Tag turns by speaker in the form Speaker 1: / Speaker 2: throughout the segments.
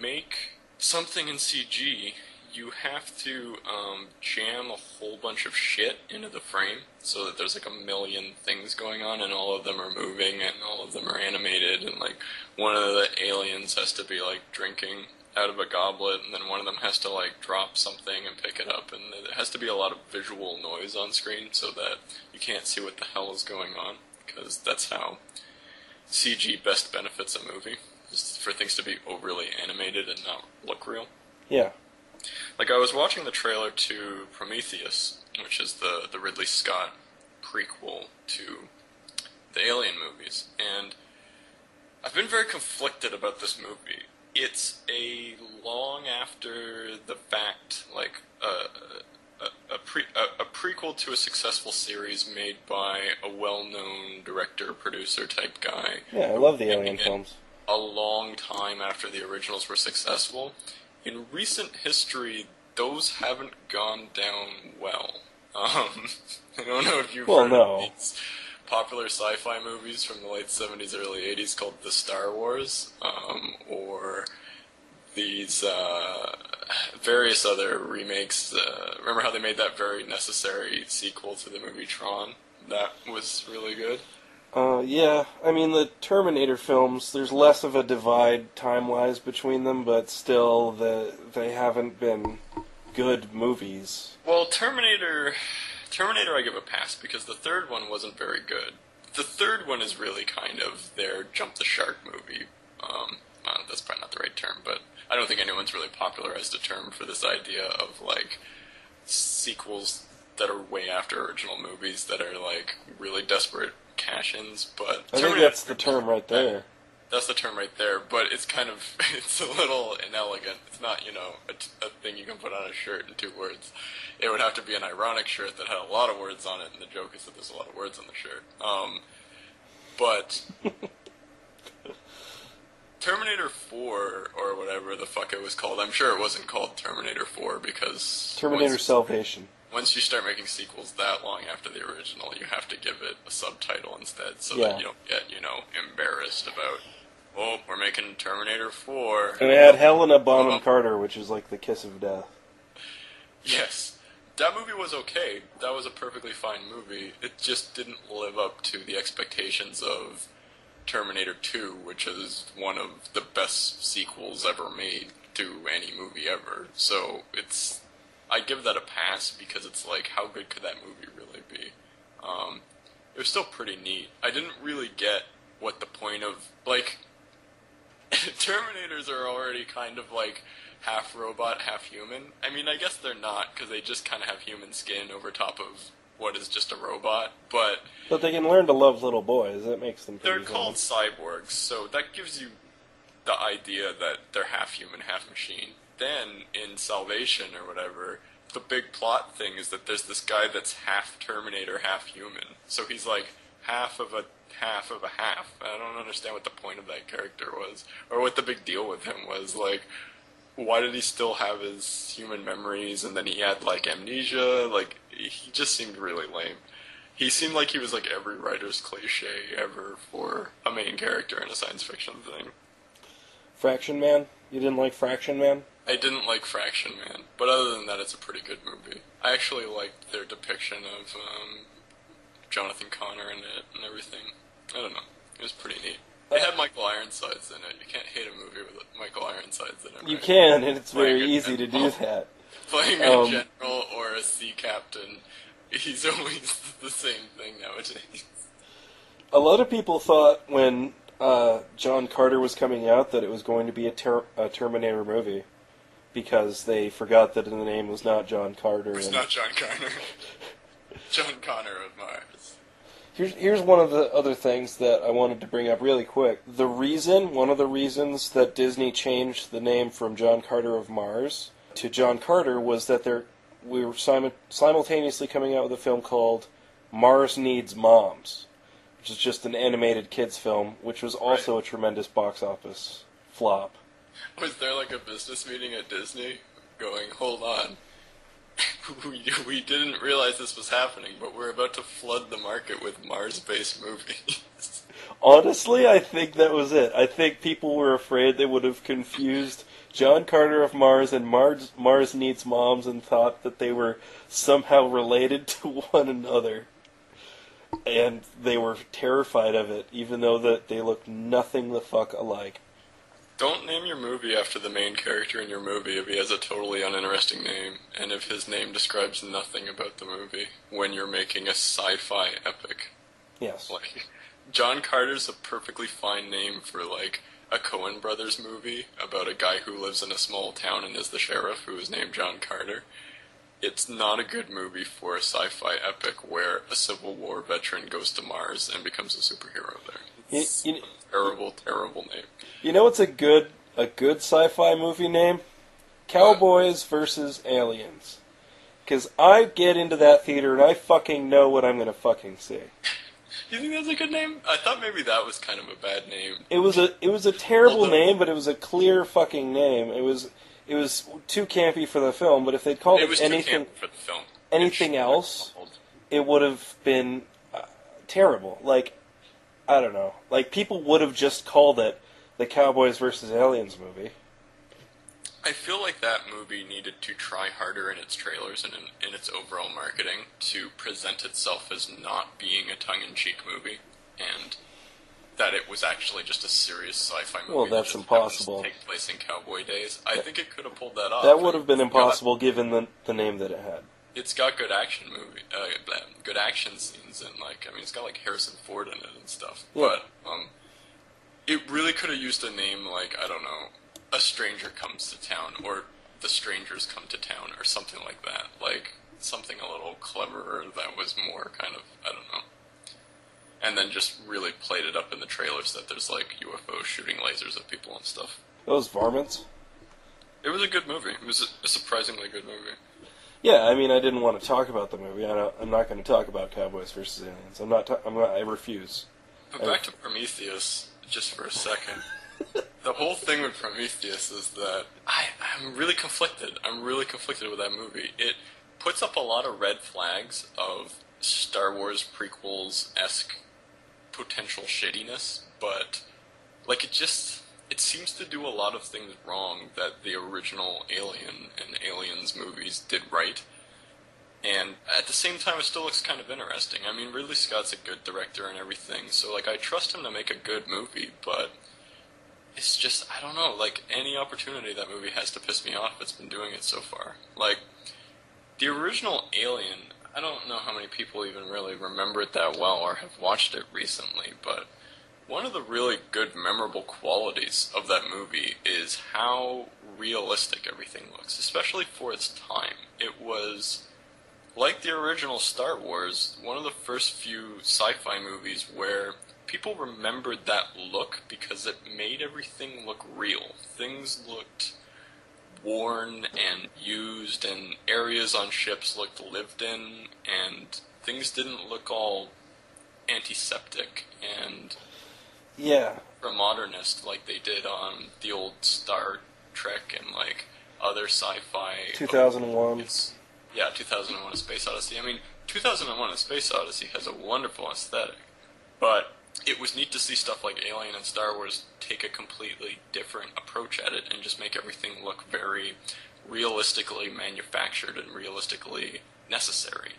Speaker 1: make something in CG, you have to jam a whole bunch of shit into the frame so that there's like a million things going on and all of them are moving and all of them are animated and like one of the aliens has to be like drinking out of a goblet and then one of them has to like drop something and pick it up and there has to be a lot of visual noise on screen so that you can't see what the hell is going on because that's how CG best benefits a movie, is for things to be overly animated and not look real.
Speaker 2: Yeah.
Speaker 1: Like, I was watching the trailer to Prometheus, which is the Ridley Scott prequel to the Alien movies, and I've been very conflicted about this movie. It's a long after the fact, like, a prequel to a successful series made by a well-known director, producer type guy.
Speaker 2: Yeah, I love the Alien films.
Speaker 1: A long time after the originals were successful. In recent history, those haven't gone down well. I don't know if you've heard of these popular sci-fi movies from the late 70s, early 80s called The Star Wars, or these various other remakes. Remember how they made that very necessary sequel to the movie Tron? That was really good.
Speaker 2: Yeah, I mean, the Terminator films, there's less of a divide time-wise between them, but still, they haven't been good movies.
Speaker 1: Well, Terminator I give a pass, because the third one wasn't very good. The third one is really kind of their jump the shark movie. That's probably not the right term, but I don't think anyone's really popularized a term for this idea of, like, sequels that are way after original movies that are, like, really desperate cash-ins, but
Speaker 2: I think that's the term right there.
Speaker 1: That's the term right there, but it's kind of, it's a little inelegant. It's not, you know, a thing you can put on a shirt in 2 words. It would have to be an ironic shirt that had a lot of words on it, and the joke is that there's a lot of words on the shirt. But Terminator 4, or whatever the fuck it was called, I'm sure it wasn't called Terminator 4 because...
Speaker 2: Terminator Salvation.
Speaker 1: Once you start making sequels that long after the original, you have to give it a subtitle instead so that you don't get, you know, embarrassed about, oh, we're making Terminator 4.
Speaker 2: And it had Helena Bonham Carter, which is like the kiss of death.
Speaker 1: Yes. That movie was okay. That was a perfectly fine movie. It just didn't live up to the expectations of Terminator 2, which is one of the best sequels ever made to any movie ever. So it's... I give that a pass because it's like, how good could that movie really be? It was still pretty neat. I didn't really get what the point of, like, Terminators are already kind of like half robot, half human. I mean, I guess they're not, because they just kind of have human skin over top of what is just a robot, but...
Speaker 2: But they can learn to love little boys. That makes them pretty
Speaker 1: They're called cyborgs, so that gives you the idea that they're half human, half machine. Then, in Salvation or whatever, the big plot thing is that there's this guy that's half Terminator, half human. So he's like half of a half of a half. I don't understand what the point of that character was, or what the big deal with him was. Like, why did he still have his human memories, and then he had, like, amnesia? Like, he just seemed really lame. He seemed like he was like every writer's cliche ever for a main character in a science fiction thing.
Speaker 2: Fraction Man? You didn't like Fraction Man?
Speaker 1: I didn't like Fraction Man, but other than that, it's a pretty good movie. I actually liked their depiction of Jonathan Connor in it and everything. I don't know. It was pretty neat. It had Michael Ironsides in it. You can't hate a movie with Michael Ironsides in it, right?
Speaker 2: You can, and it's very easy to do that.
Speaker 1: Playing a general or a sea captain, he's always the same thing nowadays.
Speaker 2: A lot of people thought when John Carter was coming out that it was going to be a Terminator movie, because they forgot that the name was not John Carter.
Speaker 1: It was not John Connor. John Connor of Mars.
Speaker 2: Here's one of the other things that I wanted to bring up really quick. One of the reasons that Disney changed the name from John Carter of Mars to John Carter was that we were simultaneously coming out with a film called Mars Needs Moms, which is just an animated kids film, which was also a tremendous box office flop.
Speaker 1: Was there like a business meeting at Disney going, hold on, we didn't realize this was happening, but we're about to flood the market with Mars-based movies?
Speaker 2: Honestly, I think that was it. I think people were afraid they would have confused John Carter of Mars and Mars Needs Moms and thought that they were somehow related to one another. And they were terrified of it, even though that they looked nothing the fuck alike.
Speaker 1: Don't name your movie after the main character in your movie if he has a totally uninteresting name, and if his name describes nothing about the movie when you're making a sci-fi epic.
Speaker 2: Yes.
Speaker 1: Like, John Carter's a perfectly fine name for, like, a Coen Brothers movie about a guy who lives in a small town and is the sheriff who is named John Carter. It's not a good movie for a sci-fi epic where a Civil War veteran goes to Mars and becomes a superhero there. It's a terrible, terrible name.
Speaker 2: You know what's a good sci-fi movie name? Cowboys versus Aliens. Because I get into that theater and I fucking know what I'm going to fucking see.
Speaker 1: You think that's a good name? I thought maybe that was kind of a bad name.
Speaker 2: It was a terrible name, but it was a clear fucking name. It was too campy for the film, but if they'd called it anything else, it would have been terrible. Like, I don't know. Like, people would have just called it the Cowboys versus Aliens movie.
Speaker 1: I feel like that movie needed to try harder in its trailers and in its overall marketing to present itself as not being a tongue-in-cheek movie, and that it was actually just a serious sci-fi movie.
Speaker 2: Well, that's impossible.
Speaker 1: That take place in cowboy days. I think it could have pulled that off.
Speaker 2: That would have been impossible given the name that it had.
Speaker 1: It's got good action good action scenes, and it's got like Harrison Ford in it and stuff. Yeah. But it really could have used a name like, I don't know, A Stranger Comes to Town, or The Strangers Come to Town, or something like that. Like something a little cleverer that was more kind of, I don't know. And then just really played it up in the trailers that there's like UFOs shooting lasers at people and stuff.
Speaker 2: Those varmints?
Speaker 1: It was a good movie. It was a surprisingly good movie.
Speaker 2: Yeah, I mean, I didn't want to talk about the movie. I'm not going to talk about Cowboys versus Aliens. I refuse.
Speaker 1: But back to Prometheus, just for a second. The whole thing with Prometheus is that I'm really conflicted. I'm really conflicted with that movie. It puts up a lot of red flags of Star Wars prequels-esque potential shittiness, but it seems to do a lot of things wrong that the original Alien and Aliens movies did right. And at the same time, it still looks kind of interesting. I mean, Ridley Scott's a good director and everything, so I trust him to make a good movie, but it's just, I don't know, any opportunity that movie has to piss me off, it's been doing it so far. The original Alien, I don't know how many people even really remember it that well or have watched it recently, but one of the really good, memorable qualities of that movie is how realistic everything looks, especially for its time. It was, like the original Star Wars, one of the first few sci-fi movies where people remembered that look because it made everything look real. Things looked worn and used, and areas on ships looked lived in, and things didn't look all antiseptic and modernist like they did on the old Star Trek and other sci-fi.
Speaker 2: 2001.
Speaker 1: 2001: A Space Odyssey. I mean, 2001: A Space Odyssey has a wonderful aesthetic, but it was neat to see stuff like Alien and Star Wars take a completely different approach at it and just make everything look very realistically manufactured and realistically necessary.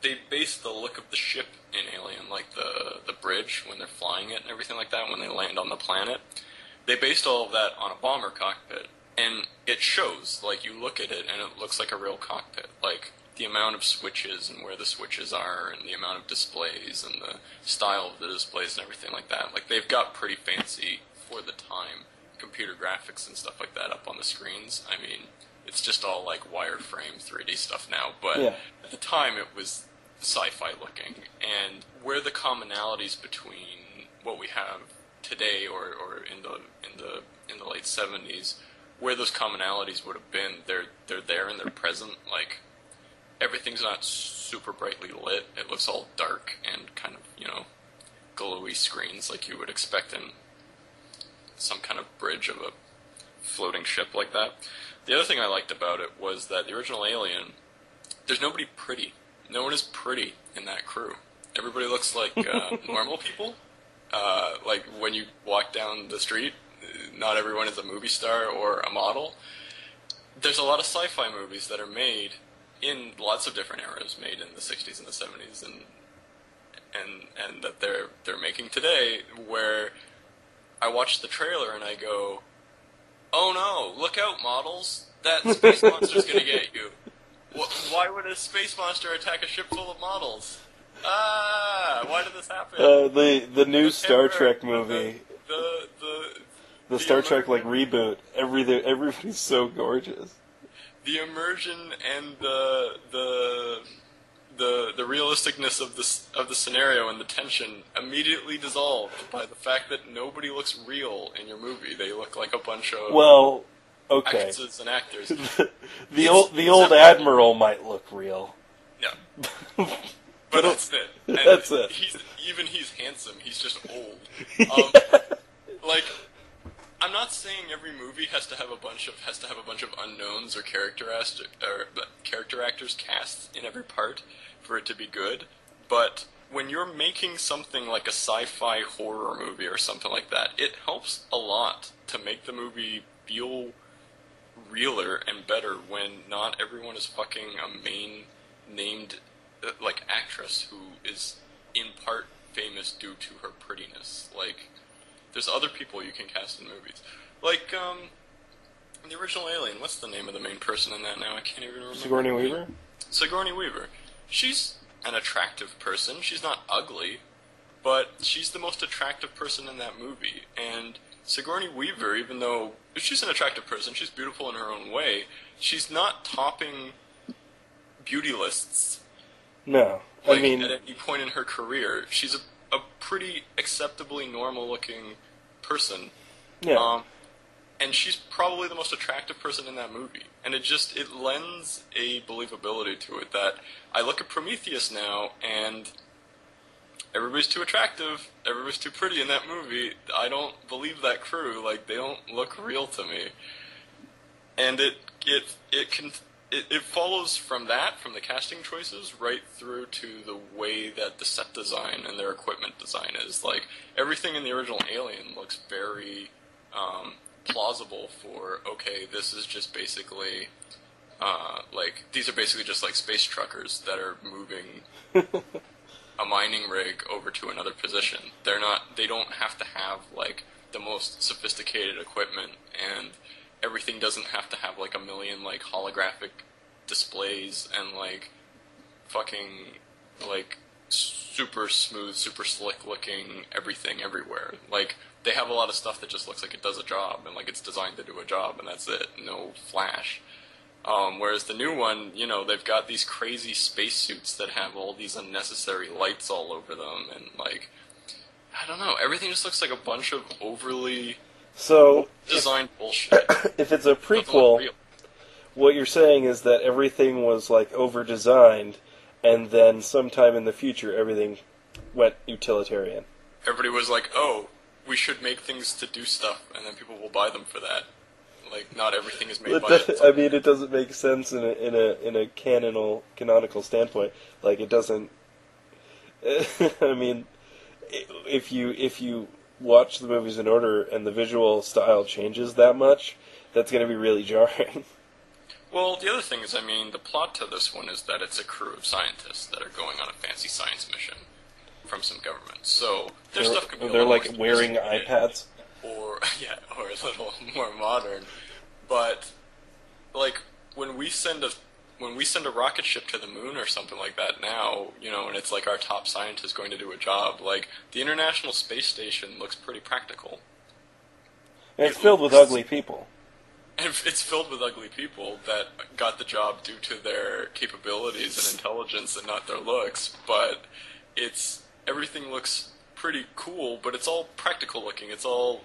Speaker 1: They based the look of the ship in Alien, like the bridge when they're flying it and everything like that, when they land on the planet. They based all of that on a bomber cockpit, and it shows. You look at it and it looks like a real cockpit. The amount of switches and where the switches are, and the amount of displays and the style of the displays and everything like that. They've got pretty fancy, for the time, computer graphics and stuff like that up on the screens. I mean, it's just all wireframe 3D stuff now, but at the time it was sci-fi looking. And where the commonalities between what we have today or in the late 70s, where those commonalities would have been, they're there and they're present. Everything's not super brightly lit. It looks all dark and kind of, glowy screens like you would expect in some kind of bridge of a floating ship like that. The other thing I liked about it was that the original Alien, there's nobody pretty. No one is pretty in that crew. Everybody looks like normal people. Like when you walk down the street, not everyone is a movie star or a model. There's a lot of sci-fi movies that are made in lots of different eras, made in the 60s and the 70s, and that they're making today, where I watch the trailer and I go, oh no, look out, models, that space monster's gonna get you. Why would a space monster attack a ship full of models? Why did this happen?
Speaker 2: The new Star Trek movie. The Star Trek reboot. Everybody's so gorgeous.
Speaker 1: The immersion and the realisticness of the scenario and the tension immediately dissolved by the fact that nobody looks real in your movie. They look like a bunch of actresses and actors.
Speaker 2: the old Admiral might look real.
Speaker 1: Yeah. But that's it. And
Speaker 2: that's it.
Speaker 1: He's handsome. He's just old. I'm not saying every movie has to have a bunch of unknowns or character actors cast in every part for it to be good. But when you're making something like a sci-fi horror movie or something like that, it helps a lot to make the movie feel realer and better when not everyone is fucking a main named actress who is in part famous due to her prettiness. There's other people you can cast in movies. The original Alien, what's the name of the main person in that now? I can't even remember.
Speaker 2: Sigourney Weaver?
Speaker 1: Sigourney Weaver. She's an attractive person. She's not ugly, but she's the most attractive person in that movie. And Sigourney Weaver, even though she's an attractive person, she's beautiful in her own way, she's not topping beauty lists.
Speaker 2: No.
Speaker 1: At any point in her career, she's a pretty acceptably normal-looking person.
Speaker 2: Yeah.
Speaker 1: And she's probably the most attractive person in that movie. And it lends a believability to it that I look at Prometheus now, and everybody's too attractive, everybody's too pretty in that movie. I don't believe that crew. They don't look real to me. And it follows from the casting choices, right through to the way that the set design and their equipment design is. Everything in the original Alien looks very plausible for, okay, this is just basically, these are basically just space truckers that are moving a mining rig over to another position. They don't have to have, the most sophisticated equipment, and everything doesn't have to have a million holographic displays and fucking super smooth, super slick looking everything everywhere. They have a lot of stuff that just looks like it does a job and it's designed to do a job, and that's it. No flash. Whereas the new one, they've got these crazy spacesuits that have all these unnecessary lights all over them, and I don't know, everything just looks like a bunch of overly designed bullshit.
Speaker 2: If it's a prequel, what you're saying is that everything was over-designed, and then sometime in the future everything went utilitarian.
Speaker 1: Everybody was like, oh, we should make things to do stuff, and then people will buy them for that. Not everything is made by it.
Speaker 2: I mean, it doesn't make sense in a canonical standpoint. It doesn't. I mean, if you watch the movies in order and the visual style changes that much, that's going to be really jarring.
Speaker 1: Well, the other thing is, the plot to this one is that it's a crew of scientists that are going on a fancy science mission from some government. So their stuff could be
Speaker 2: they're wearing iPads,
Speaker 1: or a little more modern. But when we send a rocket ship to the moon or something like that now, and it's our top scientist going to do a job, the International Space Station looks pretty practical.
Speaker 2: And it's filled with ugly people.
Speaker 1: And it's filled with ugly people that got the job due to their capabilities and intelligence and not their looks, but everything looks pretty cool, but it's all practical looking. It's all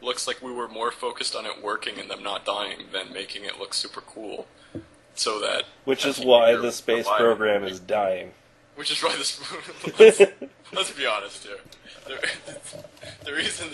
Speaker 1: looks like we were more focused on it working and them not dying than making it look super cool. Which
Speaker 2: is why the space program is dying.
Speaker 1: Which is why let's be honest here. The reason